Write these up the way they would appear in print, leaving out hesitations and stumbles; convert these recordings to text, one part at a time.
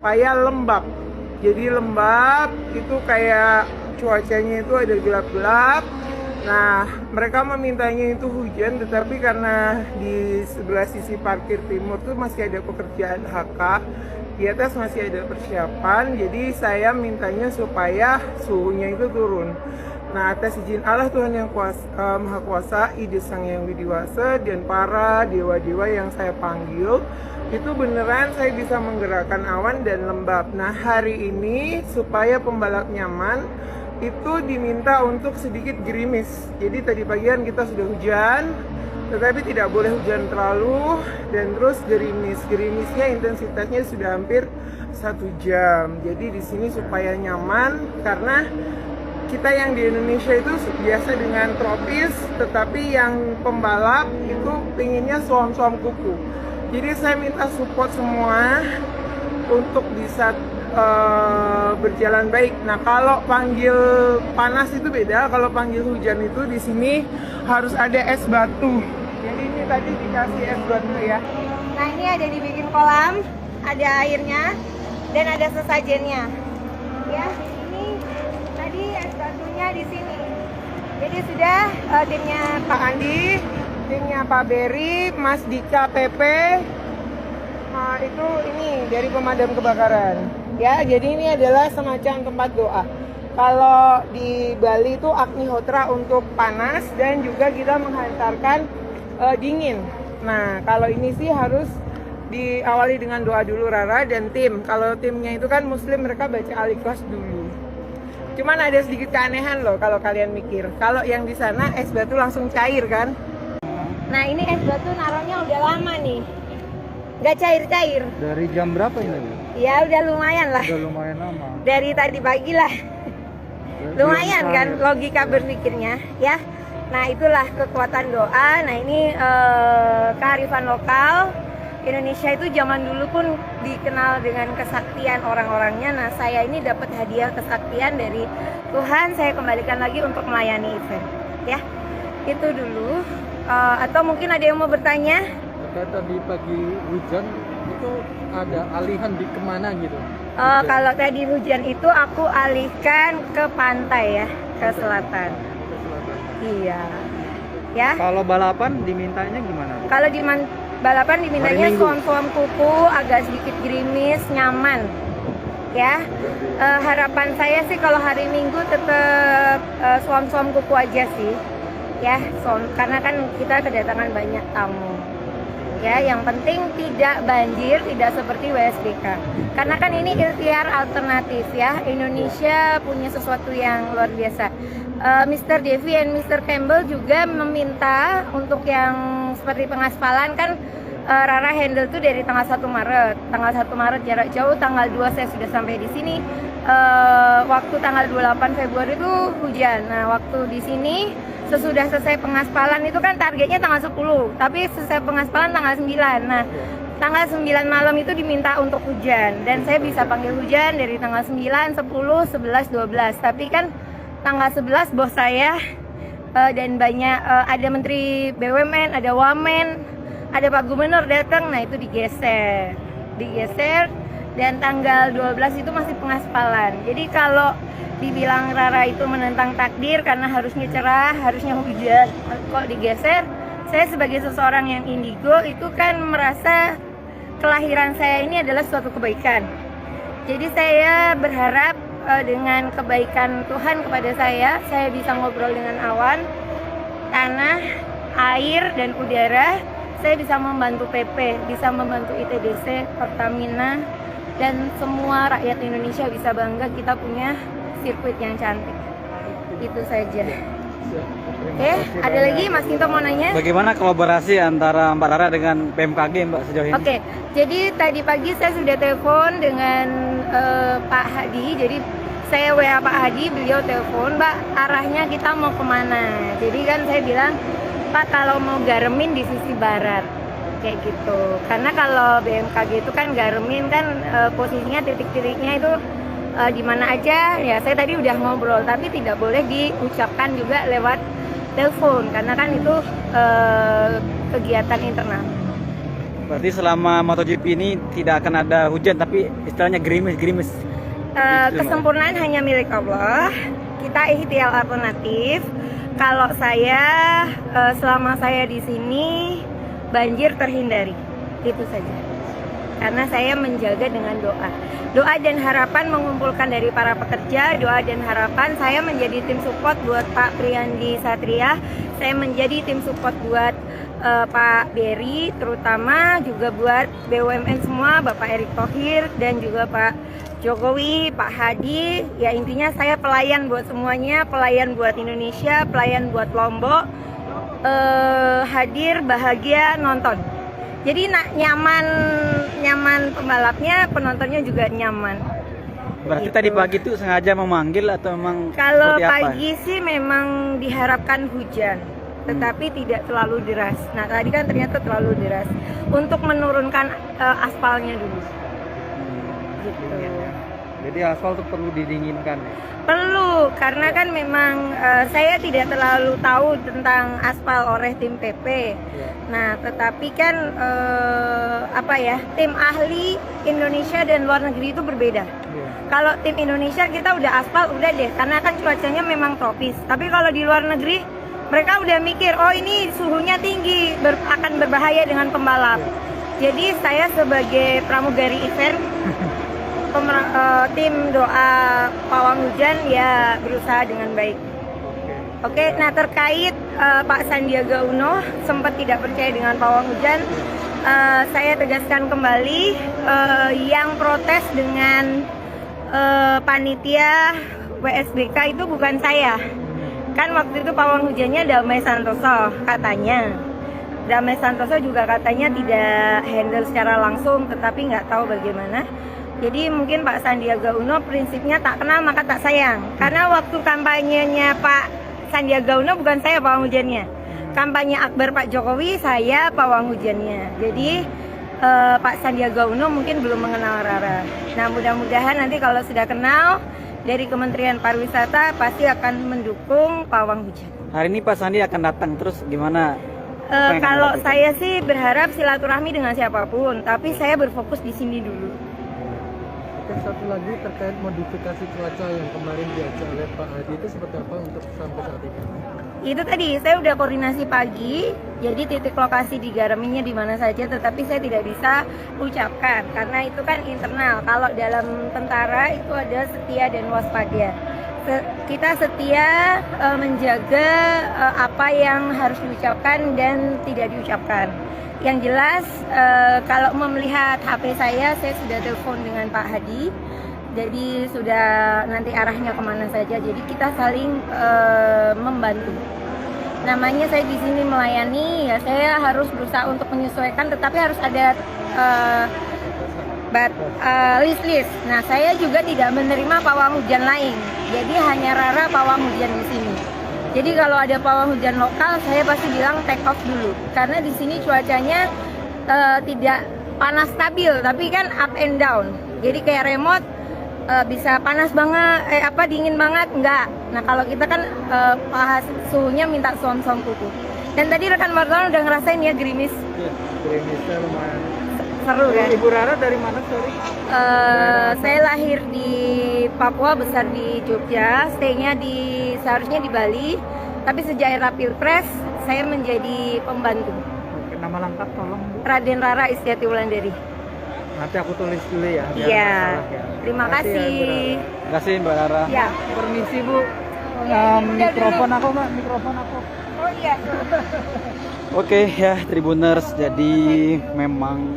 supaya lembab. Jadi lembab itu kayak cuacanya itu ada gelap-gelap. Nah, mereka memintanya itu hujan, tetapi karena di sebelah sisi parkir timur tuh masih ada pekerjaan HK, di atas masih ada persiapan, jadi saya mintanya supaya suhunya itu turun. Nah, atas izin Allah Tuhan yang Maha Kuasa, Ide Sang Yang Widiwasa, dan para dewa-dewa yang saya panggil, itu beneran saya bisa menggerakkan awan dan lembab. Nah, hari ini supaya pembalap nyaman, itu diminta untuk sedikit gerimis. Jadi tadi pagian kita sudah hujan, tetapi tidak boleh hujan terlalu, dan terus gerimis. Gerimisnya intensitasnya sudah hampir 1 jam. Jadi di sini supaya nyaman, karena kita yang di Indonesia itu biasa dengan tropis, tetapi yang pembalap itu pinginnya suam-suam kuku. Jadi saya minta support semua untuk bisa berjalan baik. Nah, kalau panggil panas itu beda, kalau panggil hujan itu di sini harus ada es batu. Jadi ini tadi dikasih es batu ya. Nah, ini ada dibikin kolam, ada airnya, dan ada sesajennya. Ya, ini tadi es batunya di sini. Jadi sudah timnya Pak Andi, timnya Pak Beri, Mas Dika PP, itu ini dari pemadam kebakaran. Ya, jadi ini adalah semacam tempat doa. Kalau di Bali itu Agnihotra untuk panas, dan juga kita menghantarkan dingin. Nah, kalau ini sih harus diawali dengan doa dulu Rara dan tim. Kalau timnya itu kan Muslim, mereka baca Al-Ikhlas dulu. Cuman ada sedikit keanehan loh kalau kalian mikir. Kalau yang di sana es batu langsung cair kan? Nah, ini es batu naruhnya udah lama nih, nggak cair-cair. Dari jam berapa ini? Ya udah lumayan lah. Udah lumayan lama. Dari tadi pagi lah. Lumayan kan logika berpikirnya ya. Nah, itulah kekuatan doa. Nah, ini kearifan lokal Indonesia itu zaman dulu pun dikenal dengan kesaktian orang-orangnya. Nah, saya ini dapat hadiah kesaktian dari Tuhan, saya kembalikan lagi untuk melayani event ya. Itu dulu. Atau mungkin ada yang mau bertanya? Tadi pagi hujan itu ada alihan di kemana gitu? Kalau tadi hujan itu aku alihkan ke pantai ya, ke selatan. Iya. Ya. Kalau balapan dimintanya gimana? Kalau di balapan dimintanya suam-suam kuku, agak sedikit gerimis, nyaman. Ya. Harapan saya sih kalau hari Minggu tetap suam-suam kuku aja sih. Ya, karena kan kita kedatangan banyak tamu. Ya, yang penting tidak banjir, tidak seperti WSBK. Karena kan ini ikhtiar alternatif ya. Indonesia punya sesuatu yang luar biasa. Mr. Devi dan Mr. Campbell juga meminta untuk yang seperti pengaspalan kan, Rara handle tuh dari tanggal 1 Maret. Tanggal 1 Maret jarak jauh, tanggal 2 saya sudah sampai di sini. Waktu tanggal 28 Februari itu hujan. Nah, waktu di sini sesudah selesai pengaspalan itu kan targetnya tanggal 10, tapi selesai pengaspalan tanggal 9. Nah, tanggal 9 malam itu diminta untuk hujan, dan saya bisa panggil hujan dari tanggal 9, 10, 11, 12. Tapi kan tanggal 11 bos saya dan banyak ada Menteri BUMN, ada Wamen, ada Pak Gubernur datang, nah itu digeser, dan tanggal 12 itu masih pengaspalan. Jadi kalau dibilang Rara itu menentang takdir karena harusnya cerah, harusnya hujan, kok digeser, saya sebagai seseorang yang indigo itu kan merasa kelahiran saya ini adalah suatu kebaikan. Jadi saya berharap dengan kebaikan Tuhan kepada saya bisa ngobrol dengan awan, tanah, air, dan udara. Saya bisa membantu PP, bisa membantu ITDC, Pertamina, dan semua rakyat Indonesia bisa bangga kita punya sirkuit yang cantik. Itu saja. Oke, ada lagi Mas Kinto mau nanya? Bagaimana kolaborasi antara Mbak Rara dengan BMKG Mbak sejauh ini? Oke, jadi tadi pagi saya sudah telepon dengan Pak Hadi. Jadi saya WA Pak Hadi, beliau telepon, Mbak arahnya kita mau kemana? Jadi kan saya bilang, Pak kalau mau garemin di sisi barat, kayak gitu. Karena kalau BMKG itu kan garemin kan posisinya titik-titiknya itu di mana aja. Ya saya tadi udah ngobrol, tapi tidak boleh diucapkan juga lewat telepon karena kan itu kegiatan internal. Berarti selama MotoGP ini tidak akan ada hujan, tapi istilahnya gerimis-gerimis. Kesempurnaan hanya milik Allah. Kita ikhtiar alternatif. Kalau saya selama saya di sini banjir terhindari, itu saja. Karena saya menjaga dengan doa. Doa dan harapan mengumpulkan dari para pekerja, doa dan harapan saya menjadi tim support buat Pak Priyandi Satria, saya menjadi tim support buat Pak Berry, terutama juga buat BUMN semua, Bapak Erick Thohir dan juga Pak Jokowi, Pak Hadi. Ya intinya saya pelayan buat semuanya, pelayan buat Indonesia, pelayan buat Lombok. Hadir, bahagia, nonton. Jadi nyaman pembalapnya, penontonnya juga nyaman. Berarti Gitu. tadi pagi itu sengaja memanggil atau memang Kalau seperti apa? pagi sih memang diharapkan hujan, tetapi tidak terlalu deras. Nah tadi kan ternyata terlalu deras. Untuk menurunkan aspalnya dulu. Gitu. Jadi aspal tuh perlu didinginkan ya. Perlu, karena kan memang saya tidak terlalu tahu tentang aspal oleh tim PP. Nah, tetapi kan tim ahli Indonesia dan luar negeri itu berbeda. Kalau tim Indonesia kita udah aspal udah deh, karena kan cuacanya memang tropis. Tapi kalau di luar negeri mereka udah mikir, oh ini suhunya tinggi, akan berbahaya dengan pembalap. Jadi saya sebagai pramugari event tim doa pawang hujan ya berusaha dengan baik. Oke, nah terkait Pak Sandiaga Uno sempat tidak percaya dengan pawang hujan, saya tegaskan kembali yang protes dengan panitia WSBK itu bukan saya. Kan waktu itu pawang hujannya Damai Santoso katanya. Damai Santoso juga katanya tidak handle secara langsung, tetapi nggak tahu bagaimana. Jadi mungkin Pak Sandiaga Uno prinsipnya tak kenal maka tak sayang. Karena waktu kampanyenya Pak Sandiaga Uno bukan saya pawang hujannya. Kampanye akbar Pak Jokowi saya pawang hujannya. Jadi Pak Sandiaga Uno mungkin belum mengenal Rara. Nah mudah-mudahan nanti kalau sudah kenal dari Kementerian Pariwisata pasti akan mendukung pawang hujan. Hari ini Pak Sandi akan datang, terus gimana? Kalau saya sih berharap silaturahmi dengan siapapun, tapi saya berfokus di sini dulu. Oke, satu lagi terkait modifikasi cuaca yang kemarin diajak oleh Pak Hadi itu seperti apa untuk sampai saat ini? Itu tadi saya udah koordinasi pagi, jadi titik lokasi digaraminnya di mana saja, tetapi saya tidak bisa ucapkan karena itu kan internal. Kalau dalam tentara itu ada setia dan waspada. Kita setia menjaga apa yang harus diucapkan dan tidak diucapkan. Yang jelas kalau melihat HP saya sudah telepon dengan Pak Hadi, jadi sudah nanti arahnya kemana saja. Jadi kita saling membantu. Namanya saya di sini melayani, ya saya harus berusaha untuk menyesuaikan, tetapi harus ada list. Nah saya juga tidak menerima pawang hujan lain. Jadi hanya Rara pawang hujan di sini. Jadi kalau ada pawang hujan lokal, saya pasti bilang take off dulu. Karena di sini cuacanya tidak panas stabil, tapi kan up and down. Jadi kayak remote bisa panas banget, dingin banget, enggak. Nah kalau kita kan suhunya minta suam-suam kuku. Dan tadi rekan wartawan udah ngerasain ya gerimis. Gerimisnya lumayan. Seru kan? Ibu Rara dari mana, sorry? Saya lahir di Papua, besar di Jogja, stay-nya seharusnya di Bali, tapi sejak era Pilpres saya menjadi pembantu. Oke, nama lengkap tolong Bu. Raden Rara Istiati Wulandari. Nanti aku tulis dulu ya. biar Iya. nggak salah ya. Terima Makasih ya, kasih. Ibu Rara. Terima kasih Mbak Rara. Ya. Permisi Bu. Ya, Mikrofon aku Mbak, mikrofon aku. Oh iya. Oke ya Tribuners, jadi memang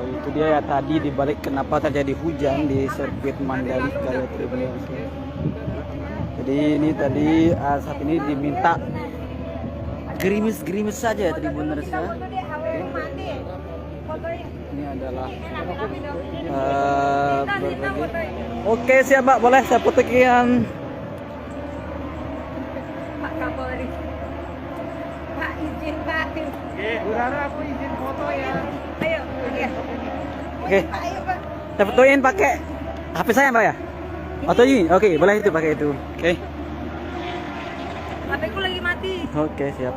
itu dia ya tadi dibalik kenapa terjadi hujan di sirkuit Mandalika ya Tribuners. Jadi ini tadi saat ini diminta gerimis-gerimis saja Tribuners ya. Ini adalah berbagai. Oke siap Mbak, boleh saya fotokin. Pak Kapolri. Pak izin Pak. Bu Rara, aku izin foto ya. Ayo. Iya. Oke. Pak, ayo Pak. Saya fotoin pakai HP saya Mbak ya? Atau ini? Oke, boleh itu pakai itu. Oke. HP ku lagi mati. Oke, siap.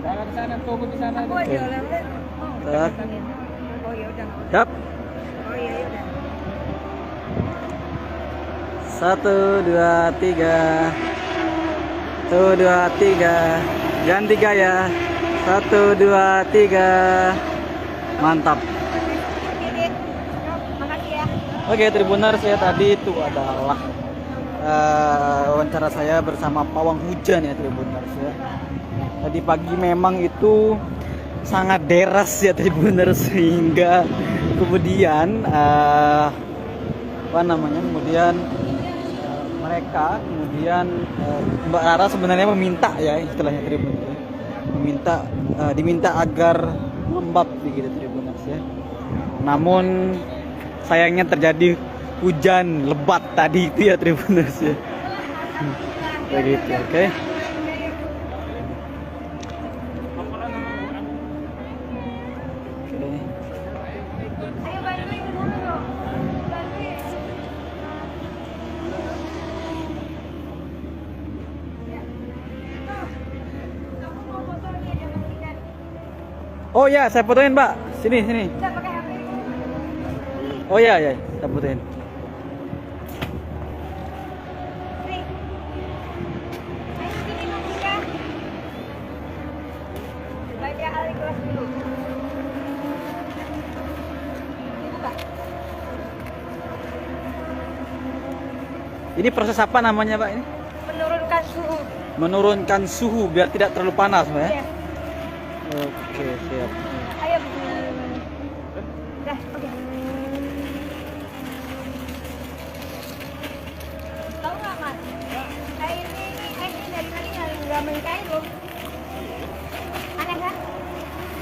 Jangan di sana, tunggu di sana. Aku ada oleh-oleh. Tak. Oh ya udah. Siap. Oh ya udah. 1, 2, 3. 1, 2, 3. Ganti gaya. 1, 2, 3. Mantap. Makasih ya. Oke, Tribuners, ya tadi itu adalah wawancara saya bersama pawang hujan ya, Tribuners ya. Tadi pagi memang itu sangat deras ya, Tribuners, sehingga kemudian kemudian mereka Mbak Rara sebenarnya meminta ya, istilahnya Tribuners, diminta agar lembab begitu, Tribuners ya. Namun sayangnya terjadi hujan lebat tadi itu ya, Tribuners ya. Begitu, oke. Ayo bantuin dulu. Bantuin. Oh ya, saya fotoin, Mbak. Sini. Udah pakai HP. Oh ya, saya fotoin. Nih. Ayo sini dulu ya. Baca Al-Ikhlas dulu. Buka. Ini proses apa namanya, Pak ini? Menurunkan suhu. Menurunkan suhu biar tidak terlalu panas, Mbak ya. Iya. Oke, siap. Ayo. Udah, oke. Tahu nggak Mas? Air ini dari tadi nggak main kain loh.